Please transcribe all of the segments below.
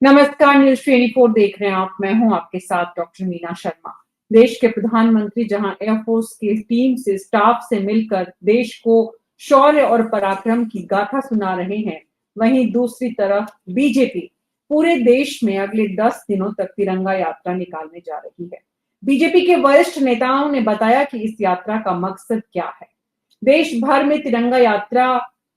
नमस्कार, न्यूज 24 देख रहे हैं आप। मैं हूं आपके साथ डॉक्टर मीना शर्मा। देश के प्रधानमंत्री जहां एयरफोर्स की टीम से स्टाफ से मिलकर देश को शौर्य और पराक्रम की गाथा सुना रहे हैं, वहीं दूसरी तरफ बीजेपी पूरे देश में अगले 10 दिनों तक तिरंगा यात्रा निकालने जा रही है। बीजेपी के वरिष्ठ नेताओं ने बताया कि इस यात्रा का मकसद क्या है। देश भर में तिरंगा यात्रा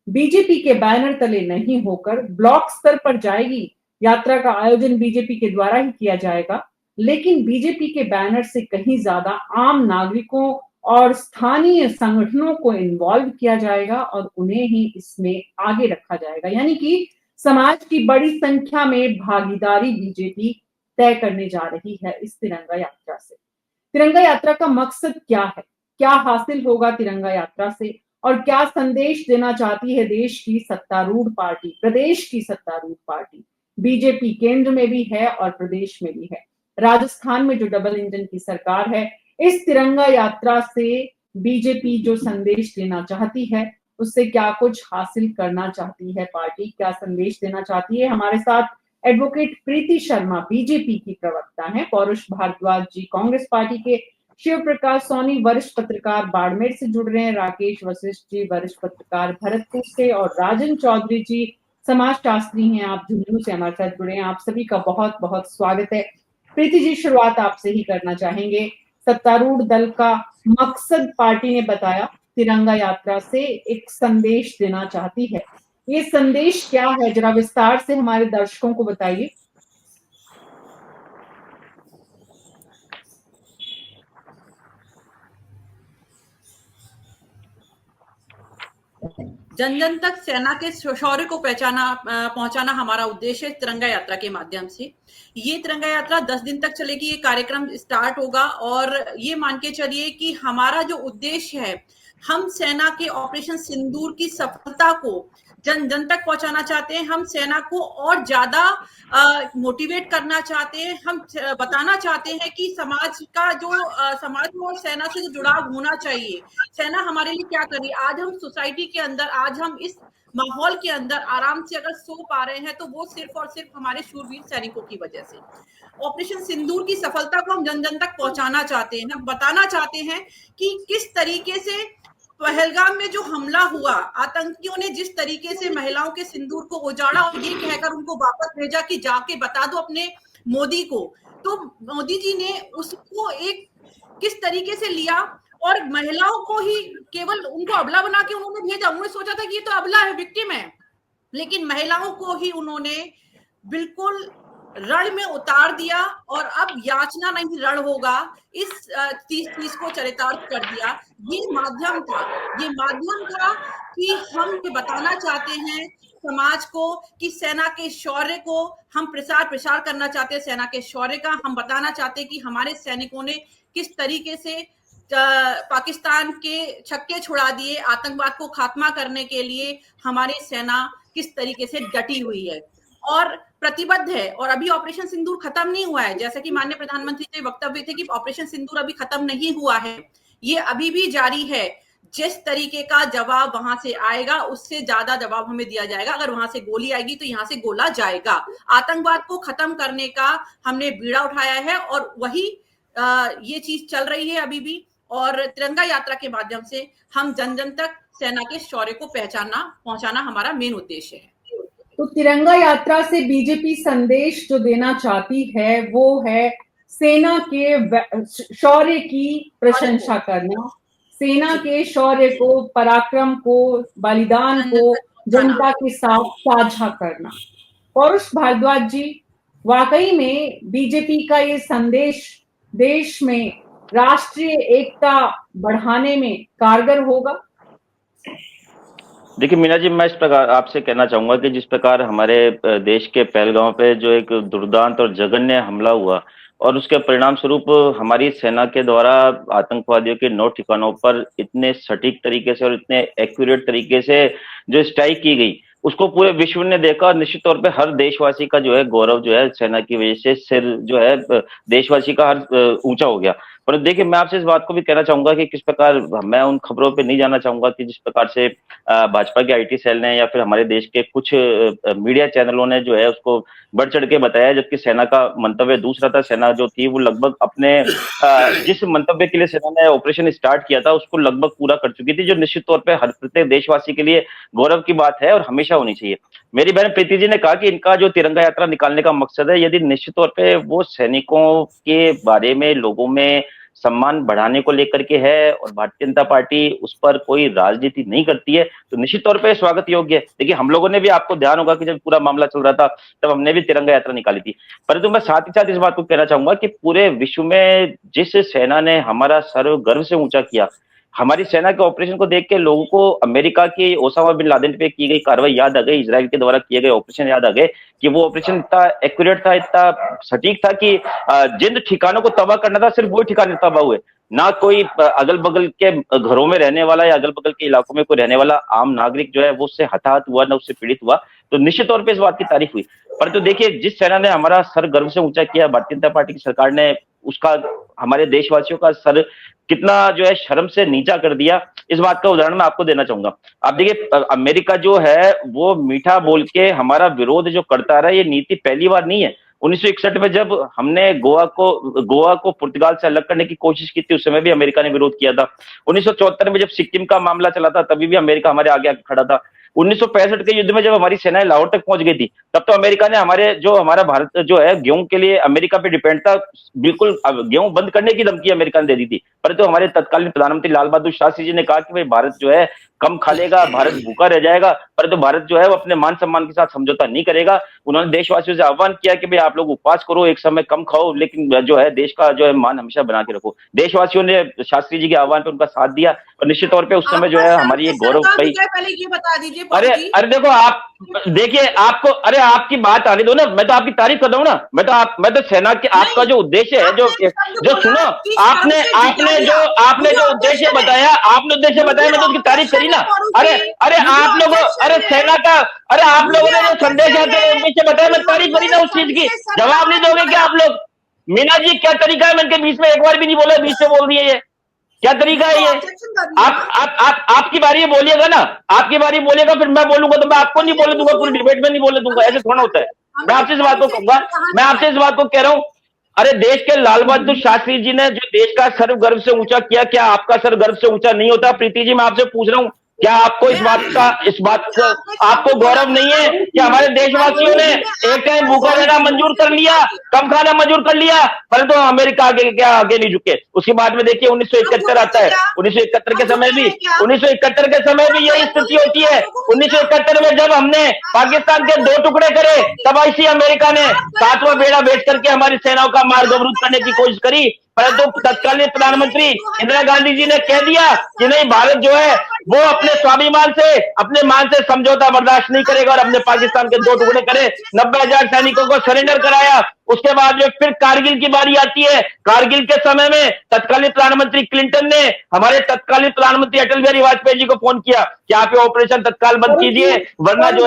बीजेपी के बैनर तले नहीं होकर ब्लॉक स्तर पर जाएगी। यात्रा का आयोजन बीजेपी के द्वारा ही किया जाएगा, लेकिन बीजेपी के बैनर से कहीं ज्यादा आम नागरिकों और स्थानीय संगठनों को इन्वॉल्व किया जाएगा और उन्हें ही इसमें आगे रखा जाएगा। यानी कि समाज की बड़ी संख्या में भागीदारी बीजेपी तय करने जा रही है इस तिरंगा यात्रा से। तिरंगा यात्रा का मकसद क्या है, क्या हासिल होगा तिरंगा यात्रा से और क्या संदेश देना चाहती है देश की सत्तारूढ़ पार्टी, प्रदेश की सत्तारूढ़ पार्टी। बीजेपी केंद्र में भी है और प्रदेश में भी है। राजस्थान में जो डबल इंजन की सरकार है, इस तिरंगा यात्रा से बीजेपी जो संदेश देना चाहती है, उससे क्या कुछ हासिल करना चाहती है पार्टी, क्या संदेश देना चाहती है। हमारे साथ एडवोकेट प्रीति शर्मा बीजेपी की प्रवक्ता हैं, पौरुष भारद्वाज जी कांग्रेस पार्टी के, शिव प्रकाश सोनी वरिष्ठ पत्रकार बाड़मेर से जुड़ रहे हैं, राकेश वशिष्ठ जी वरिष्ठ पत्रकार भरतपुर से और राजन चौधरी जी समाजशास्त्री हैं, आप झुंझुनू से हमारे साथ जुड़े हैं। आप सभी का बहुत बहुत स्वागत है। प्रीति जी, शुरुआत आपसे ही करना चाहेंगे। सत्तारूढ़ दल का मकसद पार्टी ने बताया, तिरंगा यात्रा से एक संदेश देना चाहती है। ये संदेश क्या है, जरा विस्तार से हमारे दर्शकों को बताइए। जन जन तक सेना के शौर्य को पहुंचाना हमारा उद्देश्य है तिरंगा यात्रा के माध्यम से। ये तिरंगा यात्रा 10 दिन तक चलेगी। ये कार्यक्रम स्टार्ट होगा और ये मान के चलिए कि हमारा जो उद्देश्य है, हम सेना के ऑपरेशन सिंदूर की सफलता को जन जन तक पहुंचाना चाहते हैं। हम सेना को और ज्यादा मोटिवेट करना चाहते हैं। हम बताना चाहते हैं कि समाज को और सेना से जो जुड़ाव होना चाहिए, सेना हमारे लिए क्या कर रही है। आज हम सोसाइटी के अंदर, आज हम इस माहौल के अंदर आराम से अगर सो पा रहे हैं तो वो सिर्फ और सिर्फ हमारे शूरवीर सैनिकों की वजह से। ऑपरेशन सिंदूर की सफलता को हम जन जन तक पहुंचाना चाहते हैं। हम बताना चाहते हैं कि किस तरीके से पहलगाम में जो हमला हुआ, आतंकियों ने जिस तरीके से महिलाओं के सिंदूर को उजाड़ा और ये कहकर उनको वापस भेजा कि जाके बता दो अपने मोदी को, तो मोदी जी ने उसको एक किस तरीके से लिया और महिलाओं को ही केवल उनको अबला बना के उन्होंने भेजा। उन्होंने सोचा था कि ये तो अबला है, विक्टिम है, लेकिन महिलाओं को ही उन्होंने बिल्कुल रण में उतार दिया और अब याचना नहीं रण होगा, इस चीज को चरितार्थ कर दिया। ये माध्यम था कि हम ये बताना चाहते हैं समाज को कि सेना के शौर्य को हम प्रसार करना चाहते हैं। सेना के शौर्य का हम बताना चाहते हैं कि हमारे सैनिकों ने किस तरीके से पाकिस्तान के छक्के छुड़ा दिए, आतंकवाद को खात्मा करने के लिए हमारी सेना किस तरीके से डटी हुई है और प्रतिबद्ध है। और अभी ऑपरेशन सिंदूर खत्म नहीं हुआ है, जैसा कि माननीय प्रधानमंत्री के वक्तव्य थे कि ऑपरेशन सिंदूर अभी खत्म नहीं हुआ है, ये अभी भी जारी है। जिस तरीके का जवाब वहां से आएगा उससे ज्यादा जवाब हमें दिया जाएगा। अगर वहां से गोली आएगी तो यहाँ से गोला जाएगा। आतंकवाद को खत्म करने का हमने बीड़ा उठाया है और वही ये चीज चल रही है अभी भी। और तिरंगा यात्रा के माध्यम से हम जन जन तक सेना के शौर्य को पहुंचाना हमारा मेन उद्देश्य है। तो तिरंगा यात्रा से बीजेपी संदेश जो देना चाहती है वो है सेना के शौर्य की प्रशंसा करना, सेना के शौर्य को, पराक्रम को, बलिदान को जनता के साथ साझा करना। पौरुष भारद्वाज जी, वाकई में बीजेपी का ये संदेश देश में राष्ट्रीय एकता बढ़ाने में कारगर होगा? देखिए मीना जी, मैं इस प्रकार आपसे कहना चाहूंगा कि जिस प्रकार हमारे देश के पहलगांव पे जो एक दुर्दांत और जघन्य हमला हुआ और उसके परिणाम स्वरूप हमारी सेना के द्वारा आतंकवादियों के 9 ठिकानों पर इतने सटीक तरीके से और इतने एक्यूरेट तरीके से जो स्ट्राइक की गई, उसको पूरे विश्व ने देखा और निश्चित तौर पे हर देशवासी का जो है गौरव जो है सेना की वजह से सिर जो है देशवासी का हर ऊंचा हो गया। पर देखिए, मैं आपसे इस बात को भी कहना चाहूंगा कि किस प्रकार मैं उन खबरों पे नहीं जाना चाहूंगा कि जिस प्रकार से भाजपा के आईटी सेल ने या फिर हमारे देश के कुछ मीडिया चैनलों ने जो है उसको बढ़ चढ़ के बताया, जबकि सेना का मंतव्य दूसरा था। सेना जो थी वो लगभग अपने जिस मंतव्य के लिए सेना ने ऑपरेशन स्टार्ट किया था उसको लगभग पूरा कर चुकी थी, जो निश्चित तौर पर हर प्रत्येक देशवासी के लिए गौरव की बात है और हमेशा होनी चाहिए। मेरी बहन प्रीति जी ने कहा कि इनका जो तिरंगा यात्रा निकालने का मकसद है, यदि निश्चित तौर पे वो सैनिकों के बारे में लोगों में सम्मान बढ़ाने को लेकर के है और भारतीय जनता पार्टी उस पर कोई राजनीति नहीं करती है, तो निश्चित तौर पे स्वागत योग्य है। देखिए, हम लोगों ने भी, आपको ध्यान होगा कि जब पूरा मामला चल रहा था तब हमने भी तिरंगा यात्रा निकाली थी। परंतु मैं साथ ही साथ इस बात को कहना चाहूंगा कि पूरे विश्व में जिस सेना ने हमारा सर गर्व से ऊंचा किया, हमारी सेना के ऑपरेशन को देख के लोगों को अमेरिका की ओसामा बिन लादेन पे की गई कार्रवाई याद आ गई, इजराइल के द्वारा किए गए ऑपरेशन याद आ गए कि वो ऑपरेशन इतना एक्यूरेट था, इतना सटीक था कि जिन ठिकानों को तबाह करना था सिर्फ वही ठिकाने तबाह हुए, ना कोई अगल बगल के घरों में रहने वाला या अगल बगल के इलाकों में कोई रहने वाला आम नागरिक जो है वो उससे हताहत हुआ, ना उससे पीड़ित हुआ। तो निश्चित तौर पर इस बात की तारीफ हुई। परंतु देखिए, जिस सेना ने हमारा सर गर्व से ऊंचा किया, भारतीय जनता पार्टी की सरकार ने उसका, हमारे देशवासियों का सर कितना जो है शर्म से नीचा कर दिया, इस बात का उदाहरण मैं आपको देना चाहूंगा। आप देखिए, अमेरिका जो है वो मीठा बोल के हमारा विरोध जो करता रहा, ये नीति पहली बार नहीं है। 1961 में जब हमने गोवा को पुर्तगाल से अलग करने की कोशिश की थी, उस समय भी अमेरिका ने विरोध किया था। 1974 में जब सिक्किम का मामला चला था तभी भी अमेरिका हमारे आगे आके खड़ा था। 1965 के युद्ध में जब हमारी सेनाएं लाहौर तक पहुंच गई थी तब तो अमेरिका ने हमारा भारत जो है गेहूं के लिए अमेरिका पे डिपेंड था, बिल्कुल गेहूं बंद करने की धमकी अमेरिका ने दे दी थी। परंतु हमारे तत्कालीन प्रधानमंत्री लाल बहादुर शास्त्री जी ने कहा कि भाई भारत जो है कम खा लेगा, भारत भूखा रह जाएगा, परंतु भारत जो है वो अपने मान सम्मान के साथ समझौता नहीं करेगा। उन्होंने देशवासियों से आह्वान किया कि भाई आप लोग उपवास करो, एक समय कम खाओ, लेकिन जो है देश का जो है मान हमेशा बना के रखो। देशवासियों ने शास्त्री जी के आह्वान पर उनका साथ दिया और निश्चित तौर पे उस समय जो है हमारी एक गौरव भाई। पहले ये बता दीजिए। अरे देखो, आप देखिए, आपको, अरे आपकी बात आने दो ना, मैं तो आपकी तारीफ कर रहा हूँ ना। मैं तो सेना के, आपका जो उद्देश्य है, जो सुनो, आपने जो उद्देश्य बताया, मैं तो उसकी तारीफ करी ना। अरे आप लोगों, अरे सेना का, अरे आप लोगों ने जो संदेश उद्देश्य बताया, मैं तारीफ करी ना उस चीज की। जवाब नहीं दोगे क्या आप लोग? मीना जी, क्या तरीका है? मैंने बीच में एक बार भी नहीं बोला, बीच में बोल दिए, ये क्या तरीका है? ये आपकी बारी है, बोलिएगा ना, आपकी बारी बोलिएगा, फिर मैं बोलूंगा तो मैं आपको नहीं बोले दूंगा, पूरी डिबेट में नहीं बोले दूंगा, ऐसे थोड़ा होता है। मैं आपसे इस बात को कहूंगा, मैं आपसे इस बात को कह रहा हूं, अरे देश के लाल बहादुर शास्त्री जी ने जो देश का सर गर्व से ऊंचा किया, क्या आपका सर गर्व से ऊंचा नहीं होता? प्रीति जी, मैं आपसे पूछ रहा हूं, क्या आपको इस बात का आपको गौरव नहीं है कि हमारे देशवासियों ने एक टाइम भूखा रहना मंजूर कर लिया, कम खाना मंजूर कर लिया, परंतु तो अमेरिका आगे नहीं झुके। उसके बाद में देखिए 1971 आता है। 1971 के समय भी यही स्थिति होती है। 1971 में जब हमने पाकिस्तान के 2 टुकड़े करे, तब ऐसी अमेरिका ने 7वां बेड़ा बेच करके हमारी सेनाओं का मार्ग अवरुद्ध करने की कोशिश करी, परंतु तत्कालीन प्रधानमंत्री इंदिरा गांधी जी ने कह दिया कि नहीं, भारत जो है वो अपने स्वाभिमान से, अपने मान से समझौता बर्दाश्त नहीं करेगा और अपने पाकिस्तान के 2 टुकड़े करे। 90,000 सैनिकों को सरेंडर कराया। उसके बाद में फिर कारगिल की बारी आती है। कारगिल के समय में तत्कालीन प्रधानमंत्री क्लिंटन ने हमारे तत्कालीन प्रधानमंत्री अटल बिहारी वाजपेयी जी को फोन किया कि आप ये ऑपरेशन तत्काल बंद कीजिए, वरना जो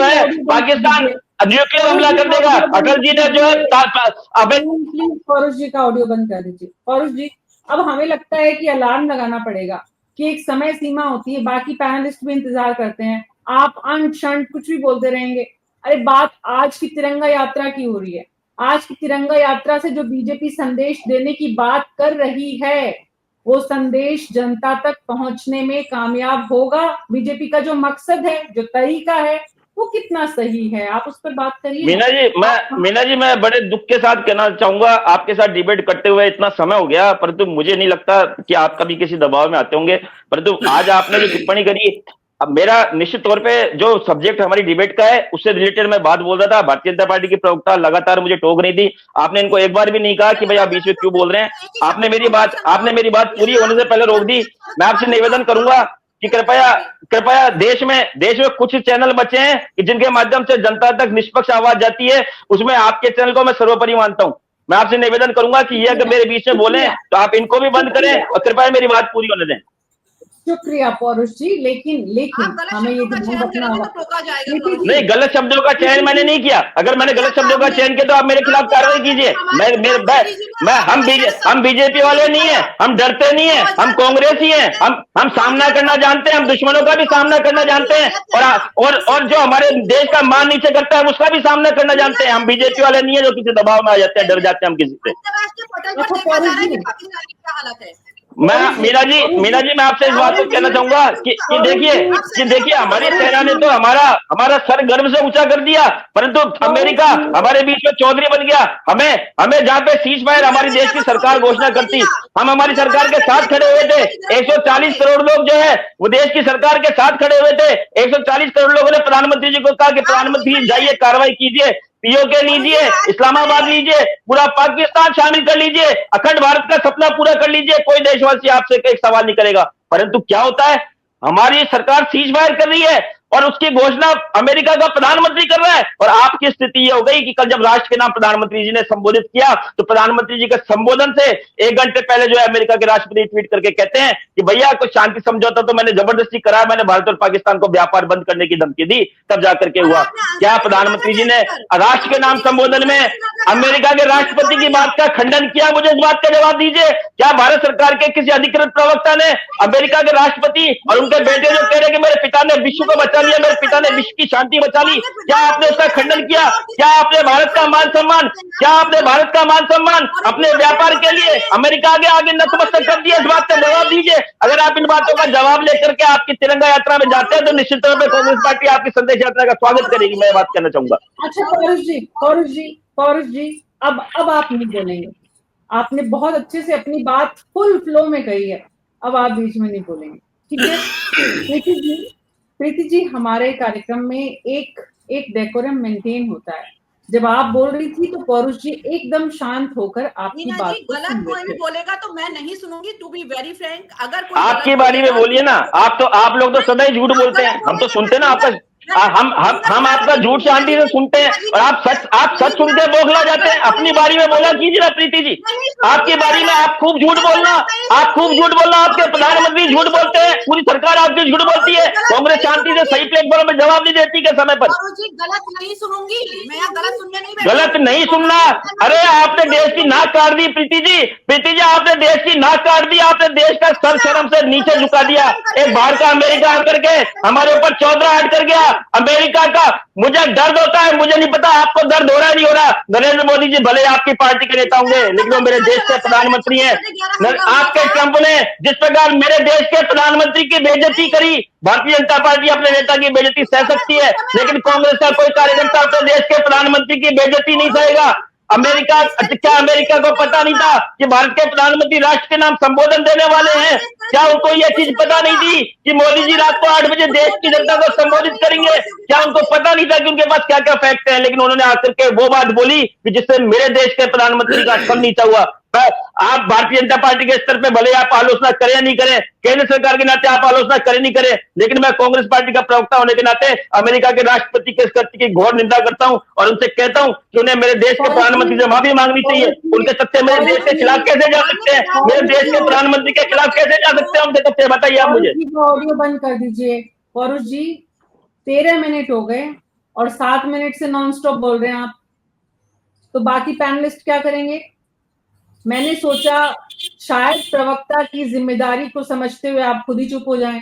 है पाकिस्तान न्यूक्लियर हमला कर देगा। अटल जी ने जो है प्लीज पौरुष जी का ऑडियो बंद कर दीजिए। पौरुष जी, अब हमें लगता है कि अलार्म लगाना पड़ेगा कि एक समय सीमा होती है, बाकी पैनलिस्ट भी इंतजार करते हैं, आप अनशन कुछ भी बोलते रहेंगे। अरे बात आज की तिरंगा यात्रा की हो रही है। आज की तिरंगा यात्रा से जो बीजेपी संदेश देने की बात कर रही है, वो संदेश जनता तक पहुंचने में कामयाब होगा? बीजेपी का जो मकसद है, जो तरीका है, वो कितना सही है? आप उस पर बात करिए। मीना जी, मैं बड़े दुख के साथ कहना चाहूंगा, आपके साथ डिबेट करते हुए इतना समय हो गया, परंतु मुझे नहीं लगता कि आप कभी किसी दबाव में आते होंगे। परंतु आज आपने जो टिप्पणी करी, अब मेरा निश्चित तौर पे जो सब्जेक्ट हमारी डिबेट का है उससे रिलेटेड मैं बात बोल रहा था। भारतीय जनता पार्टी की प्रवक्ता लगातार मुझे टोक रही थी। आपने इनको एक बार भी नहीं कहा कि भाई आप बीच में क्यों बोल रहे हैं। आपने मेरी बात पूरी होने से पहले रोक दी। मैं आपसे निवेदन करूंगा कि कृपया देश में कुछ चैनल बचे हैं कि जिनके माध्यम से जनता तक निष्पक्ष आवाज जाती है, उसमें आपके चैनल को मैं सर्वोपरि मानता हूं। मैं आपसे निवेदन करूंगा कि ये अगर मेरे बीच में बोले तो आप इनको भी बंद करें और कृपया मेरी बात पूरी होने दें। शुक्रिया पौरुष जी, लेकिन आप लेकिन गलत हमें ये शब्दों का ध्यान चयन रखना करेंगे होगा। तो टोका जाएगा प्रीति पड़ोसी। जी, नहीं, गलत शब्दों का चयन मैंने नहीं किया। अगर मैंने गलत शब्दों का चयन किया तो आप मेरे खिलाफ कार्रवाई कीजिए। हम बीजेपी वाले नहीं है, हम डरते नहीं है, हम कांग्रेस ही है। हम सामना करना जानते हैं, हम दुश्मनों का भी सामना करना जानते हैं, और जो हमारे देश का मान नीचे करता है उसका भी सामना करना जानते हैं। हम बीजेपी वाले नहीं है जो किसी दबाव में आ जाते हैं, डर जाते हैं हम किसी से। अंतर्राष्ट्रीय पटल पर अच्छा देखा जा पौरुष रहा है जी, कि पाकिस्तान की क्या हालत है। मीना जी मैं आपसे इस बात को कहना चाहूंगा कि देखिए हमारी सेना ने तो हमारा सर गर्व से ऊंचा कर दिया, परंतु अमेरिका हमारे बीच में चौधरी बन गया। हमें जहां पे सीज फायर हमारी देश की सरकार घोषणा करती, हम हमारी सरकार के साथ खड़े हुए थे। 140 करोड़ लोग जो है वो देश की सरकार के साथ खड़े हुए थे। 140 करोड़ लोगों ने प्रधानमंत्री जी को कहा कि प्रधानमंत्री जाइए, कार्रवाई कीजिए, पीओके लीजिए, इस्लामाबाद लीजिए, पूरा पाकिस्तान शामिल कर लीजिए, अखंड भारत का सपना पूरा कर लीजिए, कोई देशवासी आपसे एक सवाल नहीं करेगा। परंतु क्या होता है, हमारी सरकार सीज फायर कर रही है और उसकी घोषणा अमेरिका का प्रधानमंत्री कर रहा है। और आपकी स्थिति ये हो गई कि कल जब राष्ट्र के नाम प्रधानमंत्री जी ने संबोधित किया तो प्रधानमंत्री जी के संबोधन से 1 घंटे पहले जो है अमेरिका के राष्ट्रपति ट्वीट करके कहते हैं कि भैया कुछ शांति समझौता तो मैंने जबरदस्ती कराया, मैंने भारत और पाकिस्तान को व्यापार बंद करने की धमकी दी, तब जाकर के हुआ। क्या प्रधानमंत्री जी ने राष्ट्र के नाम संबोधन में अमेरिका के राष्ट्रपति की बात का खंडन किया? मुझे इस बात का जवाब दीजिए। क्या भारत सरकार के किसी अधिकृत प्रवक्ता ने अमेरिका के राष्ट्रपति और उनके बेटे जो कह रहे हैं कि मेरे पिता ने विश्व को बचा लिया, मेरे पिता ने विश्व की शांति बचा ली, क्या आपने उसका खंडन किया? क्या आपने भारत का मान सम्मान अपने व्यापार के लिए अमेरिका के आगे नतमस्तक कर दिया? इस बात का जवाब दीजिए। अगर आप इन बातों का जवाब लेकर के आपकी तिरंगा यात्रा में जाते हैं तो निश्चित तौर पर कांग्रेस पार्टी आपकी संदेश यात्रा का स्वागत करेगी। मैं बात कहना चाहूंगा। अच्छा पौरुष जी, अब आप नहीं बोलेंगे। आपने बहुत अच्छे से अपनी बात फुल फ्लो में कही है, अब आप बीच में नहीं बोलेंगे, ठीक है? प्रीति जी, हमारे कार्यक्रम में एक डेकोरम मेंटेन होता है। जब आप बोल रही थी तो पौरुष जी एकदम शांत होकर आपकी मीना बात जी, को गलत सुन कोई भी रहे थे। बोलेगा तो मैं नहीं सुनूंगी। टू बी वेरी फ्रैंक, अगर कोई आपकी गलत बारी में बोलेगा बोलिए ना। आप लोग तो सदा ही झूठ बोलते हैं, हम तो सुनते हैं ना आपका। हम आपका झूठ शांति से सुनते हैं और आप सच सुन के बौखला जाते हैं। अपनी बारी में बोला कीजिए ना प्रीति जी, आपकी बारी में आप खूब झूठ बोलना। आपके प्रधानमंत्री झूठ बोलते हैं, पूरी सरकार आपकी झूठ बोलती है, कांग्रेस शांति से सही प्लेटफॉर्म में जवाब नहीं देती के समय पर। गलत नहीं सुनूंगी मैं, यहाँ गलत सुनने नहीं गलत नहीं सुनना। अरे आपने देश की नाक काट दी प्रीति जी, आपने देश की नाक काट दी। आपने देश का सर शर्म से नीचे झुका दिया। एक बाहर का अमेरिका आकर के हमारे ऊपर चौधरा हट कर गया अमेरिका का। मुझे दर्द होता है, मुझे नहीं पता आपको दर्द हो रहा है नहीं हो रहा। नरेंद्र मोदी जी भले आपकी पार्टी के नेता होंगे लेकिन वो मेरे देश के प्रधानमंत्री हैं। आपके ट्रंप ने जिस प्रकार मेरे देश के प्रधानमंत्री की बेइज्जती करी, भारतीय जनता पार्टी अपने नेता की बेइज्जती सह सकती है लेकिन कांग्रेस का कोई कार्यकर्ता अपने देश के प्रधानमंत्री की बेइज्जती नहीं सहेगा। क्या अमेरिका को पता नहीं था कि भारत के प्रधानमंत्री राष्ट्र के नाम संबोधन देने वाले हैं? क्या उनको ये चीज पता नहीं थी कि मोदी जी रात को 8 बजे देश की जनता को संबोधित करेंगे? क्या उनको पता नहीं था कि उनके पास क्या क्या फैक्ट है? लेकिन उन्होंने आकर के वो बात बोली कि जिससे मेरे देश के प्रधानमंत्री का सर नीचा हुआ। आप भारतीय जनता पार्टी के स्तर पे भले आप आलोचना करें या नहीं करें, केंद्र सरकार के नाते आप आलोचना करें नहीं करें, लेकिन मैं कांग्रेस पार्टी का प्रवक्ता होने के नाते अमेरिका के राष्ट्रपति के इस कृत्य की घोर निंदा करता हूं और उनसे कहता हूं कि उन्हें मेरे देश के प्रधानमंत्री से माफी मांगनी चाहिए। उनके तथ्य मेरे देश के खिलाफ कैसे जा सकते हैं? मेरे देश के प्रधानमंत्री के खिलाफ कैसे जा सकते हैं उनके तथ्य? बताइए आप मुझे। ऑडियो बंद कर दीजिए पौरुष जी। 13 मिनट हो गए और 7 मिनट से नॉन स्टॉप बोल रहे हैं आप, तो बाकी पैनलिस्ट क्या करेंगे? मैंने सोचा शायद प्रवक्ता की जिम्मेदारी को समझते हुए आप खुद ही चुप हो जाएं।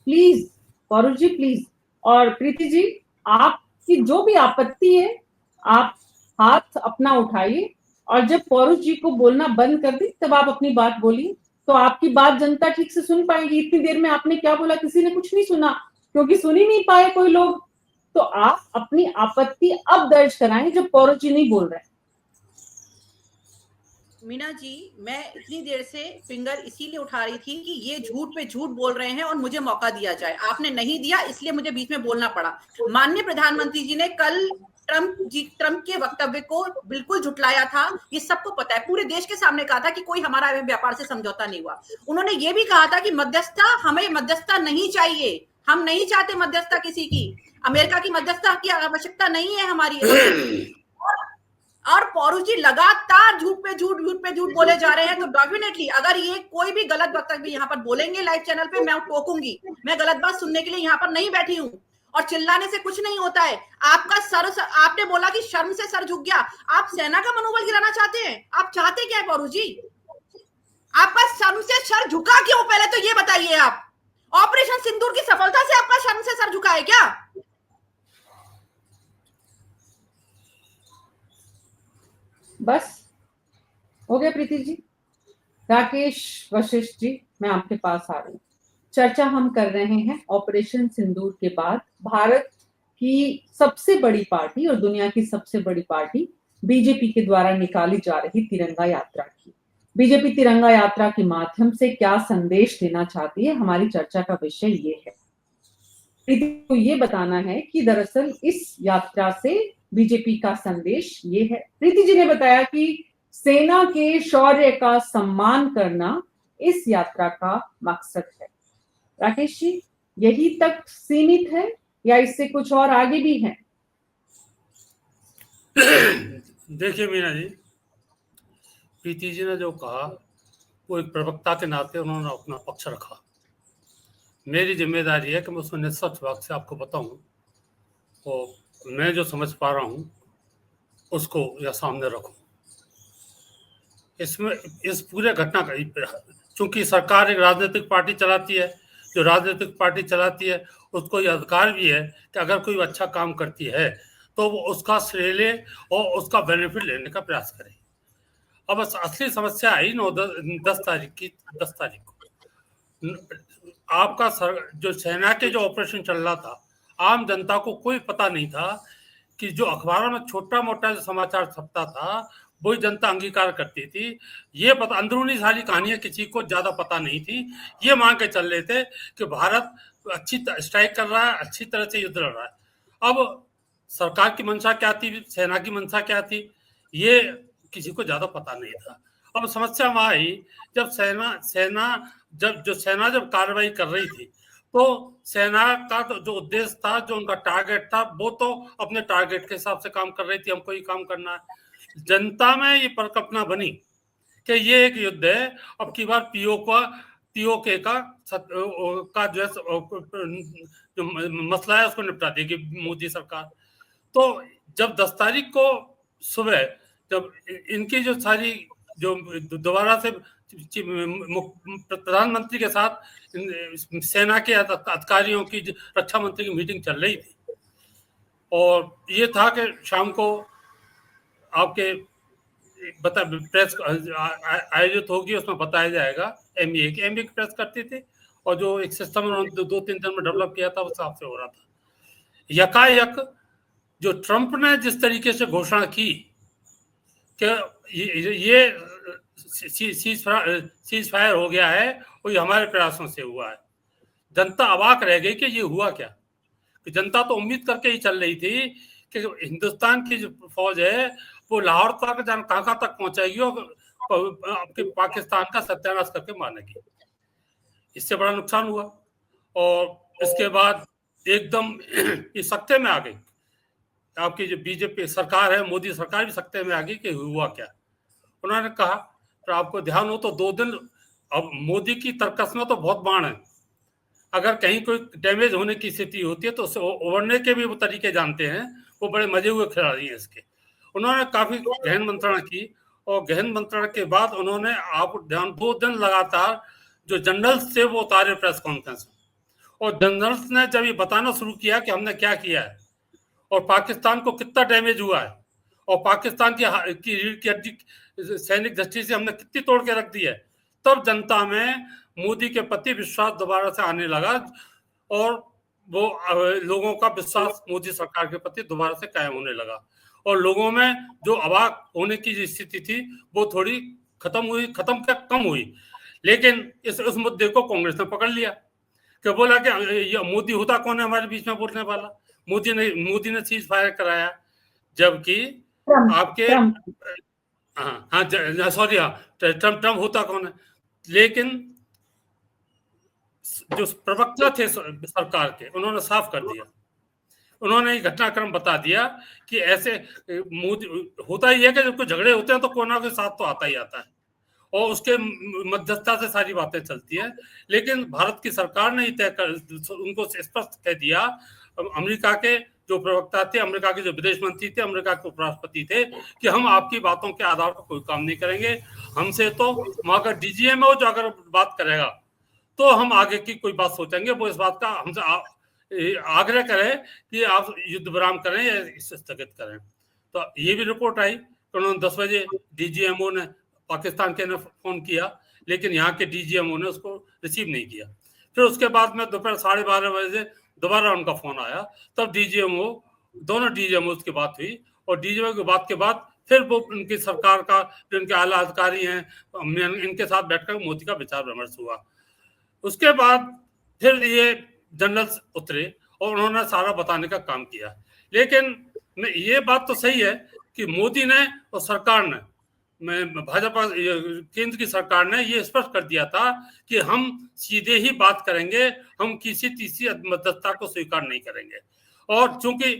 प्लीज पौरुष जी, प्लीज। और प्रीति जी, आपकी जो भी आपत्ति है आप हाथ अपना उठाइए और जब पौरुष जी को बोलना बंद कर दी तब आप अपनी बात बोलिए, तो आपकी बात जनता ठीक से सुन पाएगी। इतनी देर में आपने क्या बोला किसी ने कुछ नहीं सुना, क्योंकि सुन ही नहीं पाए कोई लोग। तो आप अपनी आपत्ति अब दर्ज कराएं जब पौरुष जी नहीं बोल रहे। मीना जी, मैं इतनी देर से फिंगर इसीलिए उठा रही थी कि ये झूठ पे झूठ बोल रहे हैं और मुझे मौका दिया जाए। आपने नहीं दिया, इसलिए मुझे बीच में बोलना पड़ा। माननीय प्रधानमंत्री जी ने कल ट्रंप के वक्तव्य को बिल्कुल झुटलाया था, ये सबको पता है। पूरे देश के सामने कहा था कि कोई हमारा व्यापार से समझौता नहीं हुआ। उन्होंने ये भी कहा था कि मध्यस्थता, हमें मध्यस्थता नहीं चाहिए, हम नहीं चाहते मध्यस्थता किसी की, अमेरिका की मध्यस्थता की आवश्यकता नहीं है हमारी। और पौरू जी लगातार झूठ पे झूठ बोले जा रहे हैं। तो डेफिनेटली अगर ये कोई भी गलत वक्तव्य भी यहाँ पर बोलेंगे लाइव चैनल पे, मैं टोकूंगी। मैं गलत बात सुनने के लिए यहाँ पर नहीं बैठी हूँ। और चिल्लाने से कुछ नहीं होता है। आपका आपने बोला कि शर्म से सर झुक गया। आप सेना का मनोबल गिराना चाहते हैं? आप चाहते क्या है पौरू जी? आपका शर्म से सर झुका क्यों, पहले तो ये बताइए आप। ऑपरेशन सिंदूर की सफलता से आपका शर्म से सर झुका है क्या? बस हो गया प्रीति जी। राकेश वशिष्ठ जी, मैं आपके पास आ रही हूँ। चर्चा हम कर रहे हैं ऑपरेशन सिंदूर के बाद भारत की सबसे बड़ी पार्टी और दुनिया की सबसे बड़ी पार्टी बीजेपी के द्वारा निकाली जा रही तिरंगा यात्रा की। बीजेपी तिरंगा यात्रा के माध्यम से क्या संदेश देना चाहती है, हमारी चर्चा का विषय ये है। प्रीति को ये बताना है कि दरअसल इस यात्रा से बीजेपी का संदेश ये है। प्रीति जी ने बताया कि सेना के शौर्य का सम्मान करना इस यात्रा का मकसद है। राकेश जी, यही तक सीमित है या इससे कुछ और आगे भी है? देखिए मीना जी, प्रीति जी ने जो कहा वो एक प्रवक्ता के नाते उन्होंने अपना पक्ष रखा। मेरी जिम्मेदारी है कि मैं उसमें निष्पक्ष भाग से आपको बताऊं और मैं जो समझ पा रहा हूं उसको या सामने रखूं। इसमें इस पूरे घटना का, चूंकि सरकार एक राजनीतिक पार्टी चलाती है, जो राजनीतिक पार्टी चलाती है उसको ये अधिकार भी है कि अगर कोई अच्छा काम करती है तो वो उसका श्रेय ले और उसका बेनिफिट लेने का प्रयास करे। अब असली समस्या आई 10 तारीख को आपका जो सेना के जो ऑपरेशन चल रहा था, आम जनता को कोई पता नहीं था कि जो अखबारों में छोटा मोटा जो समाचार छपता था वही जनता अंगीकार करती थी। ये पता, अंदरूनी सारी कहानियां किसी को ज्यादा पता नहीं थी। ये मान के चल रहे थे कि भारत अच्छी स्ट्राइक कर रहा है, अच्छी तरह से युद्ध लड़ रहा है। अब सरकार की मंशा क्या थी, सेना की मंशा क्या थी, ये किसी को ज्यादा पता नहीं था। अब समस्या वहां आई जब सेना जब कार्रवाई कर रही थी तो सेना का तो जो उद्देश्य था, जो उनका टारगेट था, वो तो अपने टारगेट के हिसाब से काम कर रही थी, हमको ये काम करना है। जनता में ये परिकल्पना बनी कि ये एक युद्ध है, अब की बार पीओके का जो मसला है उसको निपटा देगी मोदी सरकार। तो जब 10 तारीख को सुबह जब इनकी जो सारी जो दोबारा से प्रधानमंत्री के साथ सेना के अधिकारियों की रक्षा मंत्री की मीटिंग चल रही थी और ये था कि शाम को आपके प्रेस आयोजित होगी, उसमें बताया जाएगा। एमईए की प्रेस करती थी और जो एक सिस्टम उन्होंने 2-3 दिन में डेवलप किया था उस हिसाब से हो रहा था। यकायक जो ट्रंप ने जिस तरीके से घोषणा की कि ये सीज फायर हो गया है, वो हमारे प्रयासों से हुआ है, जनता अवाक रह गई कि ये हुआ क्या। कि जनता तो उम्मीद करके ही चल रही थी कि हिंदुस्तान की जो फौज है वो लाहौर तक कहाँ तक पहुंचाएगी और आपके पाकिस्तान का सत्यानाश करके मानेगी। इससे बड़ा नुकसान हुआ और इसके बाद एकदम ये सख्ते में आ गई। आपकी जो बीजेपी सरकार है, मोदी सरकार भी सख्ते में आ गई कि हुआ क्या। उन्होंने कहा, तो आपको ध्यान हो तो 2 दिन, अब मोदी की तर्कस में तो बहुत बाण है, अगर कहीं कोई डैमेज होने की स्थिति होती है तो उसे उबरने के भी वो तरीके जानते हैं, वो बड़े मजे हुए खिलाड़ी हैं इसके। उन्होंने काफी गहन मंत्रणा की और गहन मंत्रणा के बाद उन्होंने आप ध्यान 2 दिन लगातार जो जनरल्स थे वो उतारे प्रेस कॉन्फ्रेंस में, और जनरल्स ने जब ये बताना शुरू किया कि हमने क्या किया है और पाकिस्तान को कितना डैमेज हुआ है और पाकिस्तान की रीढ़ की हड्डी सैनिक दृष्टि से हमने कितनी तोड़ के रख दी है, तब जनता में मोदी के प्रति विश्वास दोबारा से आने लगा और वो लोगों का विश्वास मोदी सरकार के प्रति दोबारा से कायम होने लगा और लोगों में जो अवाक होने की स्थिति थी वो थोड़ी कम हुई। लेकिन उस मुद्दे को कांग्रेस ने पकड़ लिया कि बोला कि ये मोदी होता कौन है हमारे बीच में बोलने वाला। मोदी ने सीज फायर कराया, जबकि आपके ट्रम्प होता कौन है। लेकिन जो प्रवक्ता थे सरकार के, उन्होंने साफ कर दिया उन्होंने घटनाक्रम बता दिया कि ऐसे मोदी होता ही है कि जब कोई झगड़े होते हैं तो कोई ना कोई साथ तो आता ही आता है और उसके मध्यस्थता से सारी बातें चलती है। लेकिन भारत की सरकार ने तय कर उनको स्पष्ट कह दिया, अमेरिका के जो प्रवक्ता थे, अमेरिका के जो विदेश मंत्री थे, अमेरिका के उपराष्ट्रपति थे, कि हम आपकी बातों के आधार पर कोई काम नहीं करेंगे। हमसे तो वहां का DGMO जो अगर बात करेगा तो हम आगे की कोई बात सोचेंगे। वो इस बात का हमसे आग्रह करें कि आप युद्ध विराम करें या इसे स्थगित करें। तो ये भी रिपोर्ट आई कि उन्होंने 10 बजे DGMO ने पाकिस्तान के ने फोन किया, लेकिन यहाँ के DGMO ने उसको रिसीव नहीं किया। फिर उसके बाद में दोपहर 12:30 बजे दोबारा उनका फोन आया, तब दोनों DGMO की बात हुई और DGMO की बात के बाद फिर वो उनकी सरकार का जो उनके आला अधिकारी हैं इनके साथ बैठकर मोदी का विचार विमर्श हुआ। उसके बाद फिर ये जनरल्स उतरे और उन्होंने सारा बताने का काम किया। लेकिन ये बात तो सही है कि मोदी ने और सरकार ने, भाजपा केंद्र की सरकार ने ये स्पष्ट कर दिया था कि हम सीधे ही बात करेंगे, हम किसी तीसरी मध्यस्थता को स्वीकार नहीं करेंगे। और चूंकि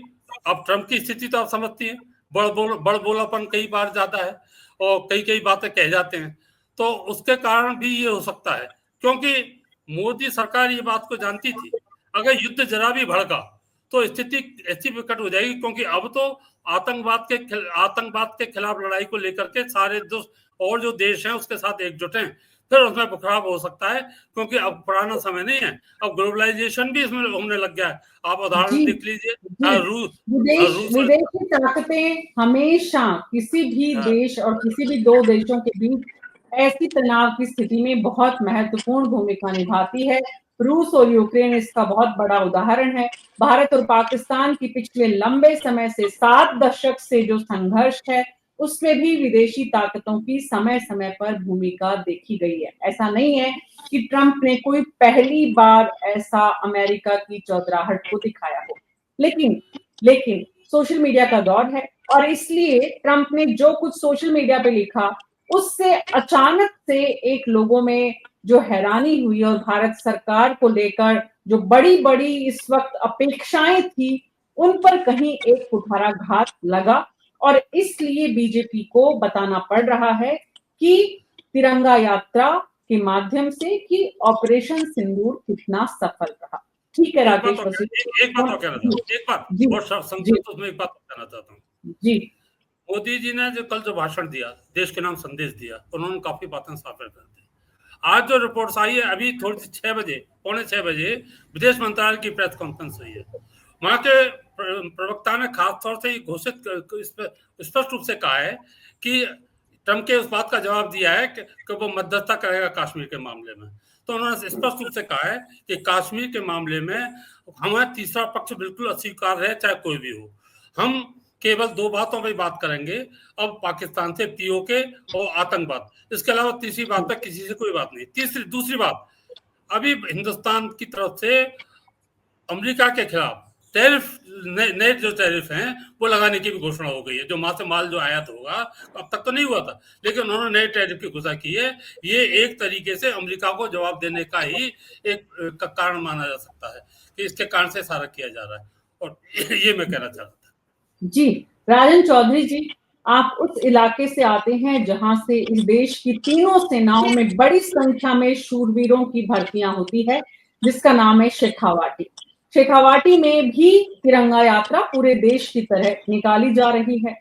अब ट्रंप की स्थिति तो आप समझती हैं, बड़ बोलापन कई बार ज्यादा है और कई बातें कह जाते हैं, तो उसके कारण भी ये हो सकता है। क्योंकि मोदी सरकार ये बात को जानती थी, अगर युद्ध जरा भी भड़का तो स्थिति ऐसी विकट हो जाएगी, क्योंकि अब तो आतंकवाद के खिलाफ लड़ाई को लेकर के सारे और जो देश हैं उसके साथ एकजुट हैं। फिर उसमें बुखार हो सकता है, क्योंकि अब पुराना समय नहीं है, अब ग्लोबलाइजेशन भी इसमें होने लग गया है। आप उदाहरण देख लीजिए, विदेशी ताकतें हमेशा किसी भी देश और किसी भी दो देशों के बीच ऐसी तनाव की स्थिति में बहुत महत्वपूर्ण भूमिका निभाती है। रूस और यूक्रेन इसका बहुत बड़ा उदाहरण है। भारत और पाकिस्तान की पिछले लंबे समय से 7 दशक से जो संघर्ष है, उसमें भी विदेशी ताकतों की समय समय पर भूमिका देखी गई है। ऐसा नहीं है कि ट्रंप ने कोई पहली बार ऐसा अमेरिका की चौधराहट को दिखाया हो, लेकिन सोशल मीडिया का दौर है और इसलिए ट्रंप ने जो कुछ सोशल मीडिया पे लिखा, उससे अचानक से एक लोगों में जो हैरानी हुई और भारत सरकार को लेकर जो बड़ी इस वक्त अपेक्षाएं थी, उन पर कहीं एक कुठाराघात लगा और इसलिए बीजेपी को बताना पड़ रहा है कि तिरंगा यात्रा के माध्यम से कि ऑपरेशन सिंदूर कितना सफल रहा। ठीक है राकेश, एक बात और कहना चाहता हूँ जी। मोदी जी ने जो कल जो भाषण दिया, देश के नाम संदेश दिया, उन्होंने काफी बातें साफ कर दी। आज जो रिपोर्ट्स आई है, अभी थोड़ी सी 6 बजे विदेश मंत्रालय की प्रेस कॉन्फ्रेंस हुई है। वहां के प्रवक्ता ने खास तौर से घोषित स्पष्ट रूप से कहा है कि ट्रंप के उस बात का जवाब दिया है कि वो मध्यस्थता करेगा कश्मीर के मामले में। तो उन्होंने स्पष्ट रूप से कहा है कि कश्मीर के मामले में हमारा तीसरा पक्ष बिल्कुल अस्वीकार है, चाहे कोई भी हो। हम केवल 2 बातों पर बात करेंगे, अब पाकिस्तान से POK और आतंकवाद, इसके अलावा तीसरी बात पर किसी से कोई बात नहीं। दूसरी बात, अभी हिंदुस्तान की तरफ से अमेरिका के खिलाफ टैरिफ, नए जो टैरिफ हैं वो लगाने की भी घोषणा हो गई है। जो वहां से माल जो आयात होगा, अब तक तो नहीं हुआ था, लेकिन उन्होंने नए टैरिफ की घोषणा की है। ये एक तरीके से अमेरिका को जवाब देने का ही एक कारण माना जा सकता है कि इसके कारण से सारा किया जा रहा है। और ये मैं कहना चाहता था। जी, राजन चौधरी जी, आप उस इलाके से आते हैं जहां से इस देश की तीनों सेनाओं में बड़ी संख्या में शूरवीरों की भर्तियां होती है, जिसका नाम है शेखावाटी। शेखावाटी में भी तिरंगा यात्रा पूरे देश की तरह निकाली जा रही है।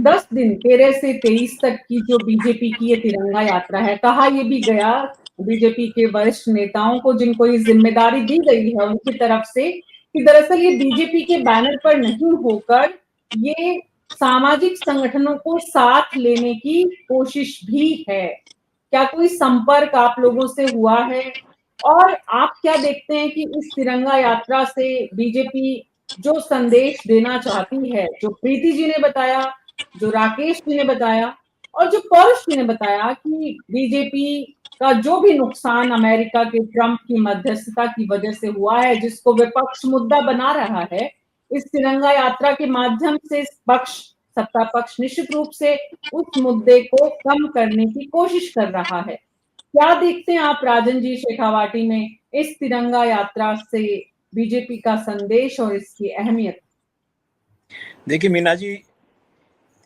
10 दिन 13 से 23 तक की जो बीजेपी की ये तिरंगा यात्रा है, कहा ये भी गया बीजेपी के वरिष्ठ नेताओं को जिनको ये जिम्मेदारी दी गई है उनकी तरफ से, कि दरअसल ये बीजेपी के बैनर पर नहीं होकर ये सामाजिक संगठनों को साथ लेने की कोशिश भी है। क्या कोई संपर्क आप लोगों से हुआ है और आप क्या देखते हैं कि इस तिरंगा यात्रा से बीजेपी जो संदेश देना चाहती है, जो प्रीति जी ने बताया, जो राकेश जी ने बताया और जो पौरुष जी ने बताया कि बीजेपी का जो भी नुकसान अमेरिका के ट्रंप की मध्यस्थता की वजह से हुआ है, जिसको विपक्ष मुद्दा बना रहा है, इस तिरंगा यात्रा के माध्यम से सत्ता पक्ष निश्चित रूप से उस मुद्दे को कम करने की कोशिश कर रहा है। क्या देखते हैं आप राजन जी शेखावाटी में इस तिरंगा यात्रा से बीजेपी का संदेश और इसकी अहमियत। देखिए मीना जी,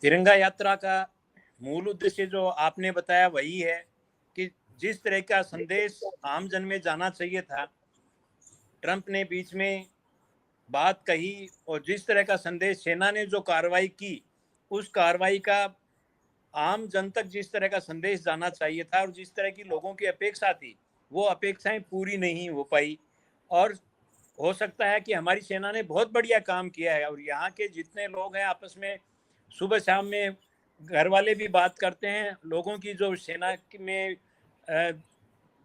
तिरंगा यात्रा का मूल उद्देश्य जो आपने बताया वही है कि जिस तरह का संदेश आम जन में जाना चाहिए था, ट्रंप ने बीच में बात कही और जिस तरह का संदेश सेना ने जो कार्रवाई की, उस कार्रवाई का आम जन तक जिस तरह का संदेश जाना चाहिए था और जिस तरह की लोगों की अपेक्षा थी, वो अपेक्षाएं पूरी नहीं हो पाई। और हो सकता है कि हमारी सेना ने बहुत बढ़िया काम किया है और यहाँ के जितने लोग हैं आपस में सुबह शाम में घर वाले भी बात करते हैं, लोगों की जो सेना में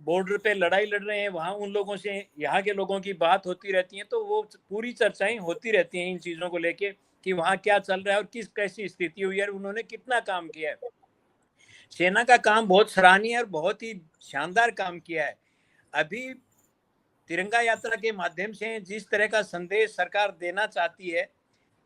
बॉर्डर पे लड़ाई लड़ रहे हैं वहाँ उन लोगों से यहाँ के लोगों की बात होती रहती है, तो वो पूरी चर्चाएं होती रहती हैं इन चीज़ों को लेके कि वहाँ क्या चल रहा है और किस कैसी स्थिति हुई है, उन्होंने कितना काम किया है। सेना का काम बहुत सराहनीय और बहुत ही शानदार काम किया है। अभी तिरंगा यात्रा के माध्यम से जिस तरह का संदेश सरकार देना चाहती है,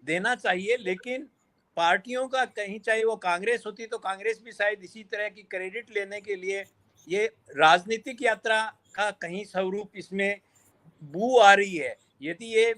देना चाहिए, लेकिन पार्टियों का कहीं, चाहे वो कांग्रेस होती तो कांग्रेस भी शायद इसी तरह की क्रेडिट लेने के लिए ये राजनीतिक यात्रा का कहीं स्वरूप इसमें बू आ रही है। यदि ये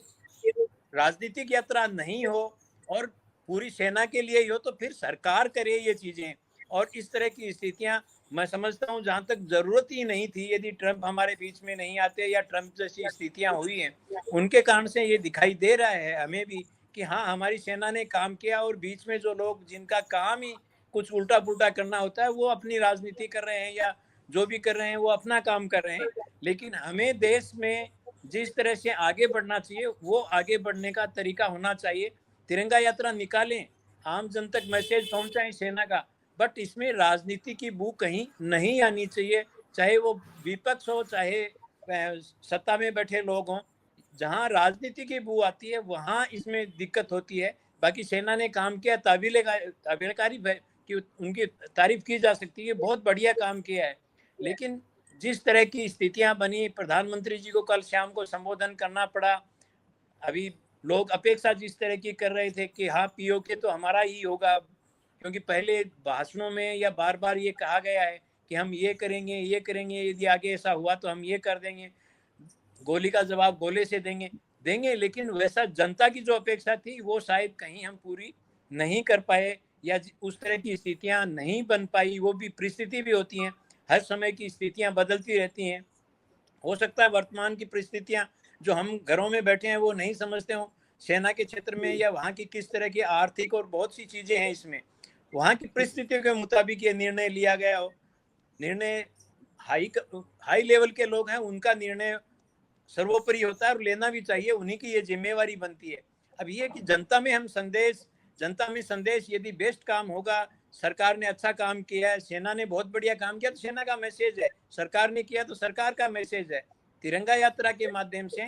राजनीतिक यात्रा नहीं हो और पूरी सेना के लिए ही हो तो फिर सरकार करे ये चीजें। और इस तरह की स्थितियां मैं समझता हूं जहां तक जरूरत ही नहीं थी, यदि ट्रंप हमारे बीच में नहीं आते या ट्रंप जैसी स्थितियां हुई हैं उनके कारण से ये दिखाई दे रहा है हमें भी कि हाँ हमारी सेना ने काम किया और बीच में जो लोग जिनका काम ही कुछ उल्टा पुल्टा करना होता है वो अपनी राजनीति कर रहे हैं या जो भी कर रहे हैं वो अपना काम कर रहे हैं। लेकिन हमें देश में जिस तरह से आगे बढ़ना चाहिए वो आगे बढ़ने का तरीका होना चाहिए। तिरंगा यात्रा निकालें, आम जन तक मैसेज पहुंचाएं सेना का, बट इसमें राजनीति की बू कहीं नहीं आनी चाहिए, चाहे वो विपक्ष हो चाहे सत्ता में बैठे लोग हों। जहां राजनीति की बू आती है वहां इसमें दिक्कत होती है। बाकी सेना ने काम किया, तारीफ कि उनकी तारीफ की जा सकती है, बहुत बढ़िया काम किया है। लेकिन जिस तरह की स्थितियां बनी, प्रधानमंत्री जी को कल शाम को संबोधन करना पड़ा, अभी लोग अपेक्षा जिस तरह की कर रहे थे कि हाँ पीओके तो हमारा ही होगा, क्योंकि पहले भाषणों में या बार बार ये कहा गया है कि हम ये करेंगे, यदि आगे ऐसा हुआ तो हम ये कर देंगे, गोली का जवाब गोले से देंगे। लेकिन वैसा जनता की जो अपेक्षा थी वो शायद कहीं हम पूरी नहीं कर पाए या उस तरह की स्थितियां नहीं बन पाई। वो भी परिस्थिति भी होती हैं, हर समय की स्थितियां बदलती रहती हैं। हो सकता है वर्तमान की परिस्थितियां जो हम घरों में बैठे हैं वो नहीं समझते हो, सेना के क्षेत्र में या वहाँ की किस तरह की आर्थिक और बहुत सी चीजें हैं इसमें, वहाँ की परिस्थितियों के मुताबिक ये निर्णय लिया गया हो। निर्णय हाई लेवल के लोग हैं, उनका निर्णय सर्वोपरि होता है और लेना भी चाहिए, उन्हीं की ये जिम्मेवारी बनती है। अब ये कि जनता में संदेश यदि बेस्ट काम होगा, सरकार ने अच्छा काम किया है, सेना ने बहुत बढ़िया काम किया तो सेना का मैसेज है, सरकार ने किया तो सरकार का मैसेज है। तिरंगा यात्रा के माध्यम से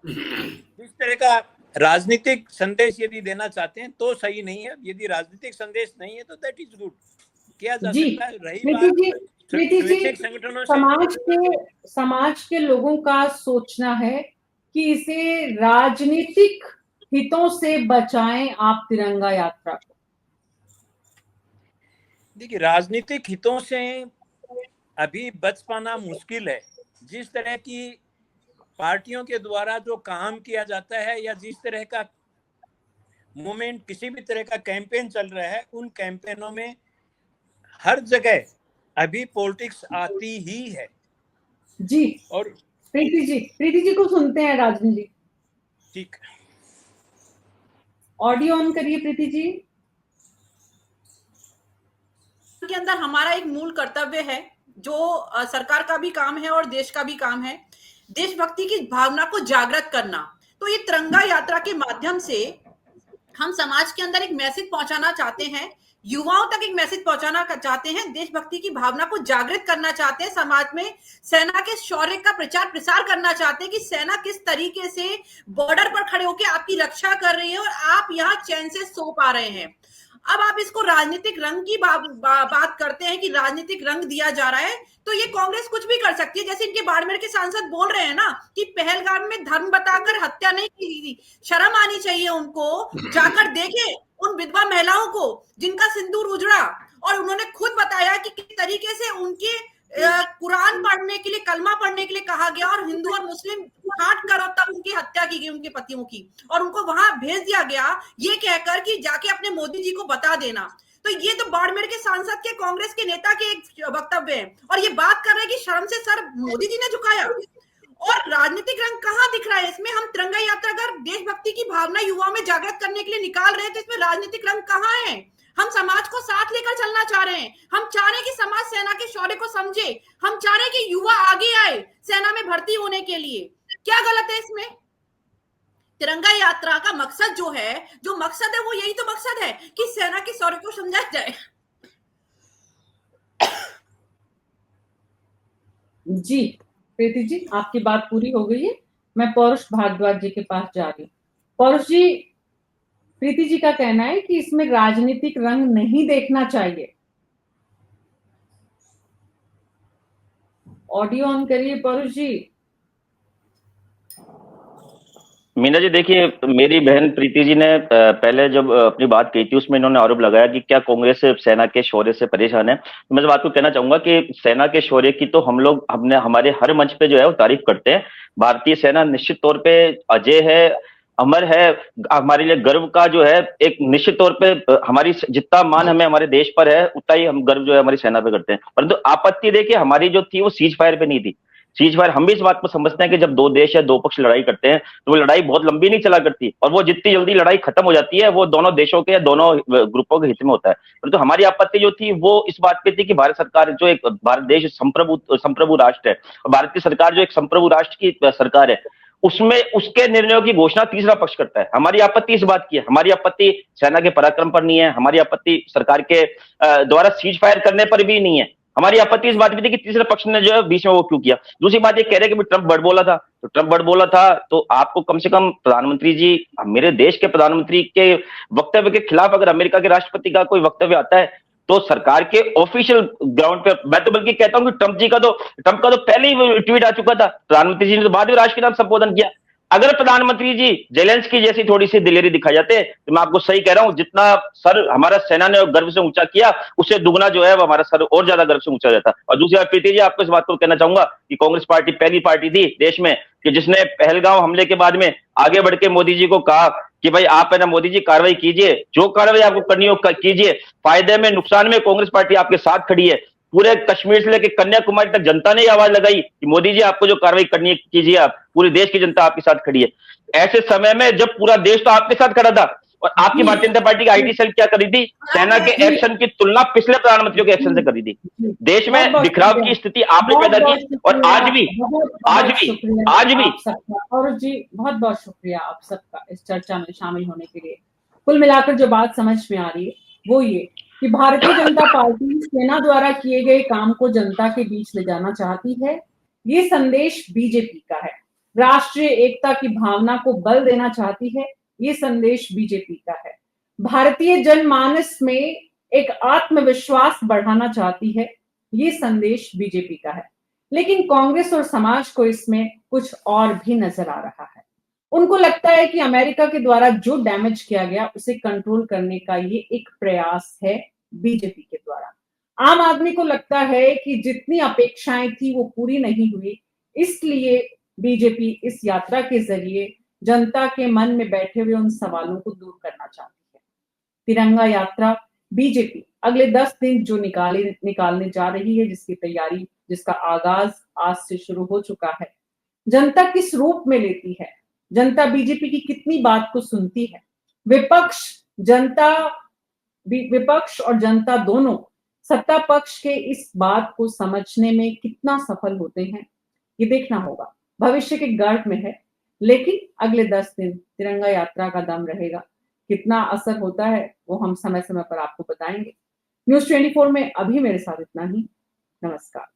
इस तरह का राजनीतिक संदेश यदि देना चाहते हैं तो सही नहीं है, यदि राजनीतिक संदेश नहीं है तो दैट इज गुड, किया जा सकता है। रही बात संगठनों से, समाज के लोगों का सोचना है कि इसे राजनीतिक हितों से बचाएं आप तिरंगा यात्रा को। देखिए राजनीतिक हितों से अभी बच पाना मुश्किल है। जिस तरह की पार्टियों के द्वारा जो काम किया जाता है या जिस तरह का मूवमेंट, किसी भी तरह का कैंपेन चल रहा है, उन कैंपेनों में हर जगह अभी पॉलिटिक्स आती ही है जी। और प्रीति जी को सुनते हैं राजन जी। ठीक, ऑडियो ऑन करिए प्रीति जी। के अंदर हमारा एक मूल कर्तव्य है जो सरकार का भी काम है और देश का भी काम है, देशभक्ति की भावना को जागृत करना। तो ये तिरंगा यात्रा के माध्यम से हम समाज के अंदर एक मैसेज पहुंचाना चाहते हैं, युवाओं तक एक मैसेज पहुंचाना चाहते हैं, देशभक्ति की भावना को जागृत करना चाहते हैं, समाज में सेना के शौर्य का प्रचार प्रसार करना चाहते हैं कि सेना किस तरीके से बॉर्डर पर खड़े होकर आपकी रक्षा कर रही है और आप यहाँ चैन से सो पा रहे हैं। अब आप इसको राजनीतिक रंग की बात करते हैं कि राजनीतिक रंग दिया जा रहा है, तो ये कांग्रेस कुछ भी कर सकती है। जैसे इनके बाड़मेर के सांसद बोल रहे हैं ना कि पहलगाम में धर्म बताकर हत्या नहीं की थी, शर्म आनी चाहिए उनको, जाकर देखे उन विधवा महिलाओं को जिनका सिंदूर उजड़ा, और उन्होंने खुद बताया कि किस तरीके से उनके कुरान पढ़ने के लिए, कलमा पढ़ने के लिए कहा गया और हिंदू और मुस्लिम 8 करोड़ तक उनकी हत्या की गई, उनके पतियों की, और उनको वहां भेज दिया गया ये कहकर कि जाके अपने मोदी जी को बता देना। तो ये तो बाड़मेर के सांसद के, कांग्रेस के नेता के एक वक्तव्य है, और ये बात कर रहे हैं कि शर्म से सर मोदी जी ने झुकाया। और राजनीतिक रंग कहाँ दिख रहा है इसमें? हम तिरंगा यात्रा अगर देशभक्ति की भावना युवाओं में जागृत करने के लिए निकाल रहे हैं तो इसमें राजनीतिक रंग कहाँ है? हम समाज को साथ लेकर चलना चाह रहे हैं। हम चाह रहे हैं कि समाज सेना के शौर्य को समझे। हम चाह रहे हैं कि युवा आगे आए सेना में भर्ती होने के लिए। क्या गलत है इसमें? तिरंगा यात्रा का मकसद जो मकसद है वो यही तो मकसद है कि सेना के शौर्य को समझाया जाए। जी प्रीति जी, आपकी बात पूरी हो गई है। मैं पौरुष भारद्वाज जी के पास जा रही हूँ। पौरुष जी, प्रीति जी का कहना है कि इसमें राजनीतिक रंग नहीं देखना चाहिए। ऑडियो ऑन करिए पौरुष जी। मीना जी, देखिए, मेरी बहन प्रीति जी ने पहले जब अपनी बात कही थी उसमें इन्होंने आरोप लगाया कि क्या कांग्रेस सेना के शौर्य से परेशान है। तो मैं इस बात को कहना चाहूंगा कि सेना के शौर्य की तो हमने हमारे हर मंच पे जो है वो तारीफ करते हैं। भारतीय सेना निश्चित तौर पे अजय है, अमर है, हमारे लिए गर्व का जो है एक निश्चित तौर पे हमारी जितना मान हमें हमारे देश पर है उतना ही हम गर्व जो है हमारी सेना पे करते हैं। परंतु आपत्ति देखिए हमारी जो थी वो सीज फायर पे नहीं थी। सीज फायर, हम भी इस बात को समझते हैं कि जब दो देश या दो पक्ष लड़ाई करते हैं तो वो लड़ाई बहुत लंबी नहीं चला करती, और वो जितनी जल्दी लड़ाई खत्म हो जाती है वो दोनों देशों के या दोनों ग्रुपों के हित में होता है। परंतु हमारी आपत्ति जो थी वो इस बात पे थी कि भारत सरकार जो एक, भारत देश संप्रभु राष्ट्र है, और भारत की सरकार जो एक संप्रभु राष्ट्र की सरकार है, उसमें उसके निर्णयों की घोषणा तीसरा पक्ष करता है। हमारी आपत्ति इस बात की है, हमारी आपत्ति सेना के पराक्रम पर नहीं है, हमारी आपत्ति सरकार के द्वारा सीज फायर करने पर भी नहीं है। हमारी आपत्ति इस बात की थी कि तीसरे पक्ष ने जो है बीच में वो क्यों किया। दूसरी बात ये कह रहे हैं कि ट्रंप बड़ बोला था, तो ट्रंप बड़ बोला था तो आपको कम से कम प्रधानमंत्री जी, मेरे देश के प्रधानमंत्री के वक्तव्य के खिलाफ अगर अमेरिका के राष्ट्रपति का कोई वक्तव्य आता है तो सरकार के ऑफिशियल ग्राउंड पे, मैं तो बल्कि कहता हूं कि ट्रंप का तो पहले ही ट्वीट आ चुका था, प्रधानमंत्री जी ने तो बाद में राष्ट्र के नाम संबोधन किया। अगर प्रधानमंत्री जी जेलेंस्की जैसी थोड़ी सी दिलेरी दिखा जाते तो मैं आपको सही कह रहा हूं, जितना सर हमारा सेना ने गर्व से ऊंचा किया उससे दुगना जो है वो हमारा सर और ज्यादा गर्व से ऊंचा जाता। और दूसरी बात प्रीति जी, आपको इस बात को कहना चाहूंगा कि कांग्रेस पार्टी पहली पार्टी थी देश में कि जिसने पहलगांव हमले के बाद में आगे बढ़ के मोदी जी को कहा कि भाई आप है ना मोदी जी कार्रवाई कीजिए, जो कार्रवाई आपको करनी हो कीजिए, फायदे में नुकसान में कांग्रेस पार्टी आपके साथ खड़ी है। पूरे कश्मीर से लेकर कन्याकुमारी तक जनता ने आवाज लगाई कि मोदी जी आपको जो कार्रवाई करनी है कीजिए, आप, पूरे देश की जनता आपके साथ खड़ी है। ऐसे समय में जब पूरा देश तो आपके साथ खड़ा था, और आपकी भारतीय जनता पार्टी की आईटी सेल क्या करी थी, सेना के एक्शन की तुलना पिछले प्रधानमंत्रियों के एक्शन से करी थी। देश में बिखराव की स्थिति आपने पैदा की, और आज भी और जी बहुत बहुत शुक्रिया आप सबका इस चर्चा में शामिल होने के लिए। कुल मिलाकर जो बात समझ में आ रही है वो ये कि भारतीय जनता पार्टी सेना द्वारा किए गए काम को जनता के बीच ले जाना चाहती है। ये संदेश बीजेपी का है। राष्ट्रीय एकता की भावना को बल देना चाहती है। ये संदेश बीजेपी का है। भारतीय जनमानस में एक आत्मविश्वास बढ़ाना चाहती है। ये संदेश बीजेपी का है। लेकिन कांग्रेस और समाज को इसमें कुछ और भी नजर आ रहा है। उनको लगता है कि अमेरिका के द्वारा जो डैमेज किया गया उसे कंट्रोल करने का ये एक प्रयास है बीजेपी के द्वारा। आम आदमी को लगता है कि जितनी अपेक्षाएं थी वो पूरी नहीं हुई, इसलिए बीजेपी इस यात्रा के जरिए जनता के मन में बैठे हुए उन सवालों को दूर करना चाहती है। तिरंगा यात्रा बीजेपी अगले 10 दिन जो निकालने जा रही है, जिसकी तैयारी, जिसका आगाज आज से शुरू हो चुका है, जनता किस रूप में लेती है, जनता बीजेपी की कितनी बात को सुनती है, विपक्ष और जनता दोनों सत्ता पक्ष के इस बात को समझने में कितना सफल होते हैं, ये देखना होगा। भविष्य के गर्भ में है, लेकिन अगले 10 दिन तिरंगा यात्रा का दम रहेगा। कितना असर होता है वो हम समय समय पर आपको बताएंगे। न्यूज़ 24 में अभी मेरे साथ इतना ही। नमस्कार।